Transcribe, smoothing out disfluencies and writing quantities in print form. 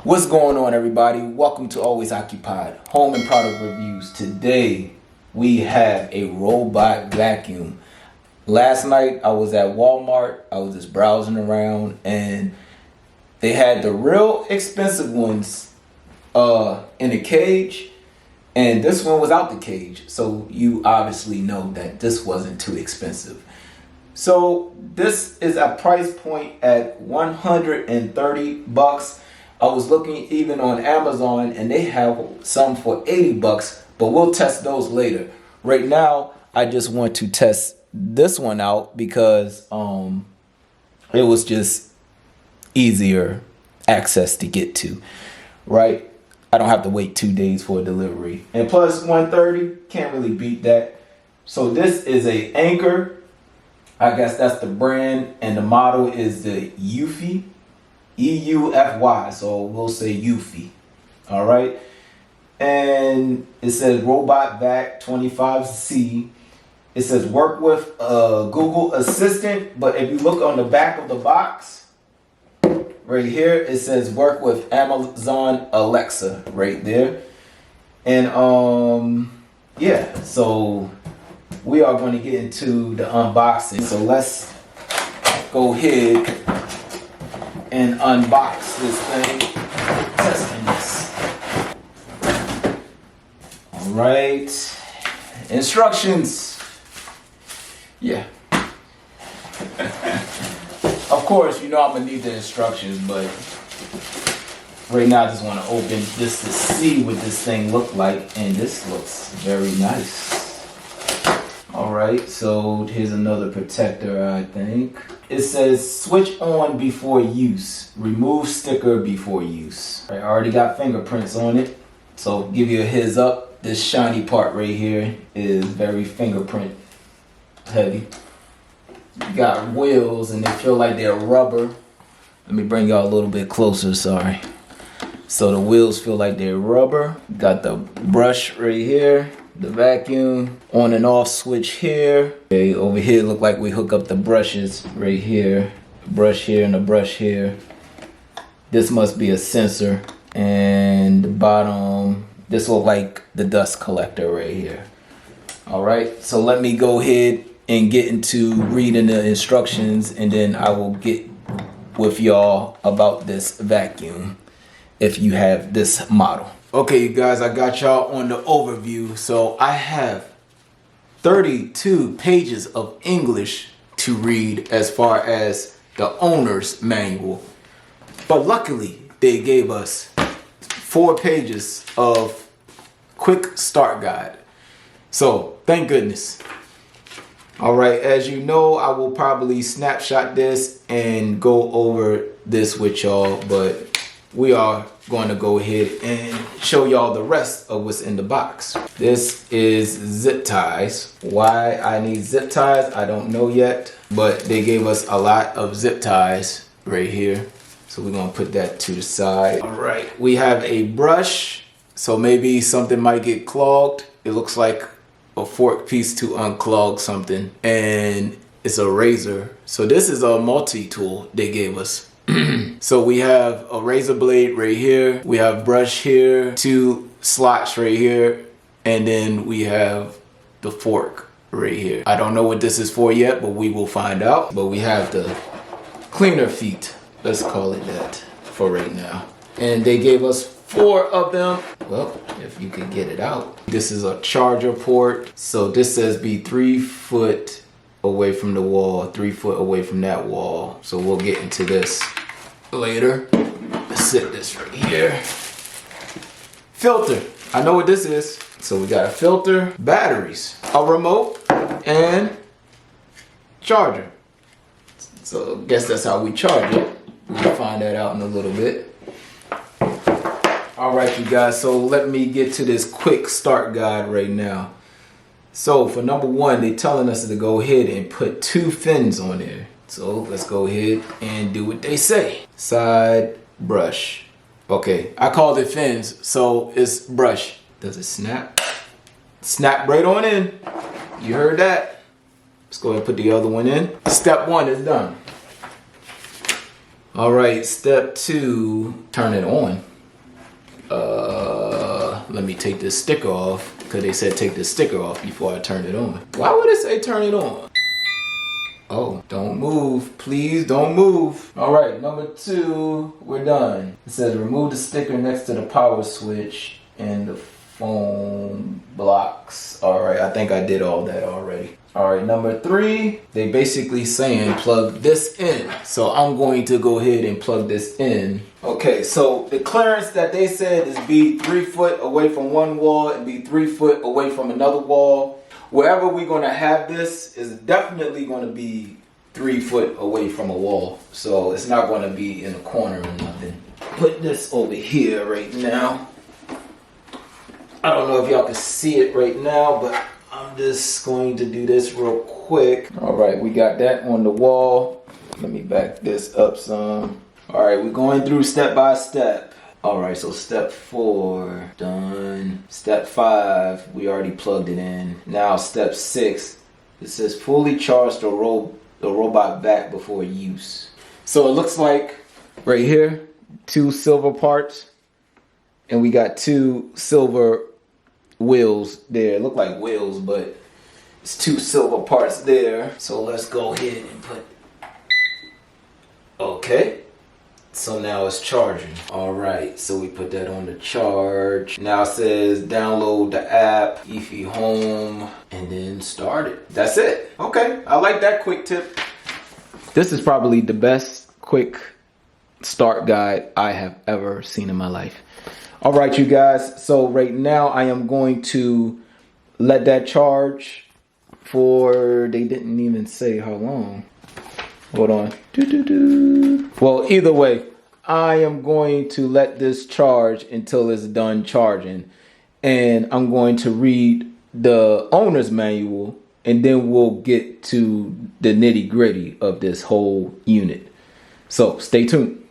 What's going on, everybody? Welcome to Always Occupied Home and Product Reviews. Today we have a robot vacuum. Last night I was at Walmart. I was just browsing around and they had the real expensive ones in a cage, and this one was out the cage. So you obviously know that this wasn't too expensive. So this is a price point at $130. I was looking even on Amazon and they have some for $80, but we'll test those later. Right now, I just want to test this one out because it was just easier access to get to, right? I don't have to wait 2 days for a delivery. And plus 130, can't really beat that. So this is a Anker. I guess that's the brand, and the model is the Eufy. E-U-F-Y, so we'll say Eufy. All right. And it says Robot Vac 25C. It says work with Google Assistant, but if you look on the back of the box, right here, it says work with Amazon Alexa right there. And yeah, so we are going to get into the unboxing. So let's go ahead and unbox this thing, testing this. All right, instructions. Yeah. Of course, you know I'm gonna need the instructions, but right now I just want to open this to see what this thing looked like, and this looks very nice. All right, so here's another protector, I think. It says switch on before use. Remove sticker before use. I already got fingerprints on it, so give you a heads up. This shiny part right here is very fingerprint heavy. You got wheels and they feel like they're rubber. Let me bring y'all a little bit closer, sorry. So the wheels feel like they're rubber. Got the brush right here. The vacuum on and off switch here. Okay, over here look like we hook up the brushes right here. Brush here and a brush here. This must be a sensor. And the bottom, this look like the dust collector right here. All right, so let me go ahead and get into reading the instructions, and then I will get with y'all about this vacuum if you have this model. Okay, you guys, I got y'all on the overview. So I have 32 pages of English to read as far as the owner's manual. But luckily, they gave us 4 pages of quick start guide. So thank goodness. All right, as you know, I will probably snapshot this and go over this with y'all, but we are going to go ahead and show y'all the rest of what's in the box. This is zip ties. Why I need zip ties, I don't know yet, but they gave us a lot of zip ties right here. So we're gonna put that to the side. All right, we have a brush. So maybe something might get clogged. It looks like a fork piece to unclog something. And it's a razor. So this is a multi-tool they gave us. So we have a razor blade right here. We have brush here, 2 slots right here. And then we have the fork right here. I don't know what this is for yet, but we will find out. But we have the cleaner feet. Let's call it that for right now. And they gave us 4 of them. Well, if you could get it out. This is a charger port. So this says be 3 foot away from the wall, 3 foot away from that wall. So we'll get into this later. Let's sit this right here. Filter. I know what this is. So we got a filter, batteries, a remote, and charger. So I guess that's how we charge it. We'll find that out in a little bit. All right, you guys, so let me get to this quick start guide right now. So for number 1, they're telling us to go ahead and put 2 fins on there. So let's go ahead and do what they say. Side brush. Okay, I called it fins, so it's brush. Does it snap? Snap right on in. You heard that? Let's go ahead and put the other one in. Step 1 is done. All right, step 2, turn it on. Let me take this sticker off, because they said take this sticker off before I turn it on. Why would it say turn it on? Oh, don't move. Please don't move. All right, number 2, we're done. It says remove the sticker next to the power switch and the phone blocks. All right, I think I did all that already. All right, number 3, they basically saying plug this in. So I'm going to go ahead and plug this in. Okay, so the clearance that they said is be 3 foot away from one wall and be 3 foot away from another wall. Wherever we're going to have this is definitely going to be 3 foot away from a wall. So it's not going to be in a corner or nothing. Put this over here right now. I don't know if y'all can see it right now, but I'm just going to do this real quick. All right, we got that on the wall. Let me back this up some. All right, we're going through step by step. All right, so step 4, done. Step 5, we already plugged it in. Now step 6, it says fully charge the robot back before use. So it looks like right here, 2 silver parts, and we got 2 silver wheels there. It look like wheels, but it's 2 silver parts there. So let's go ahead and put, okay. So now it's charging. All right, so we put that on the charge. Now it says download the app, eufy home, and then start it. That's it. Okay, I like that quick tip. This is probably the best quick start guide I have ever seen in my life. All right, you guys. So right now I am going to let that charge for, they didn't even say how long. Hold on. Well, either way, I am going to let this charge until it's done charging. And I'm going to read the owner's manual, and then we'll get to the nitty-gritty of this whole unit. So stay tuned.